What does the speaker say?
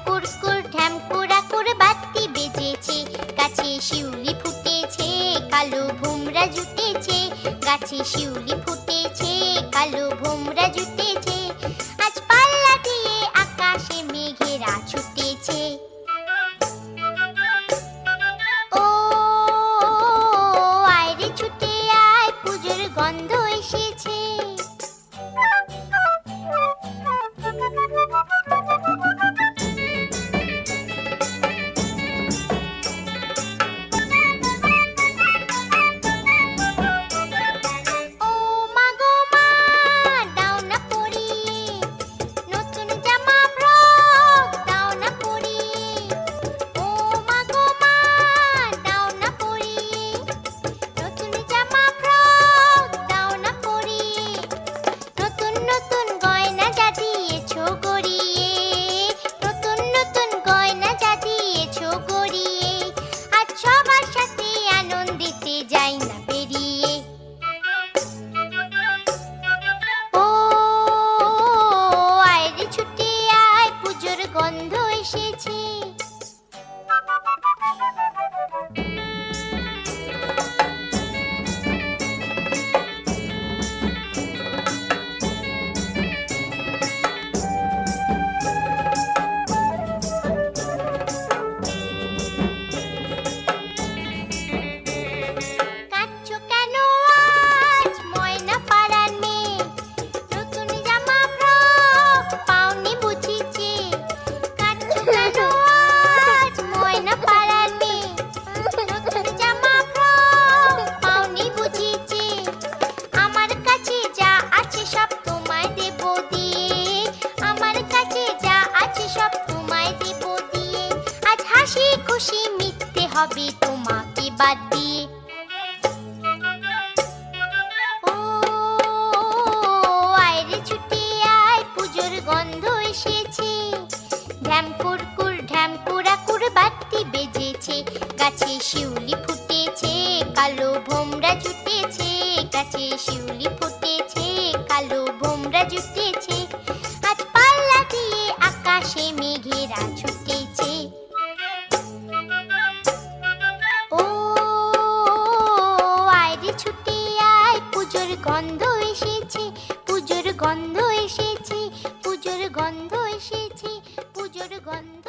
কুরকুর ঢ্যাম কুড়াকুর বাতি বেজেছে, গাছে শিউলি ফুটেছে, কালো ভোমরা জুটেছে, গাছে শিউলি ফুটেছে, কালো ভোমরা জুটেছে, আজ পাল্লা দিয়ে আকাশে মেঘেরা ছুটেছে। ও আয় রে ছুটে আয়, পুজোর গন্ধ এসেছে। গন্ধ এসেছে। খুশি মিথ্যে হবে তোমাকে বাদ দিয়ে। ও আয় রে ছুটে আয়, পুজোর গন্ধ এসেছে। ঢ্যাম কুরকুর ঢ্যাম কুড়াকুর বাতি বেজেছে, গাছে শিউলি ফুটেছে, কালো ভোমরা জুটেছে, গাছে শিউলি ফুটেছে, কালো ভোমরা জুটেছে, আজ পাল্লা দিয়ে আকাশে মেঘেরা ছুটেছে। ছুটে আয়, পুজোর গন্ধ এসেছে, পুজোর গন্ধ এসেছে, পুজোর গন্ধ এসেছে, পুজোর গন্ধ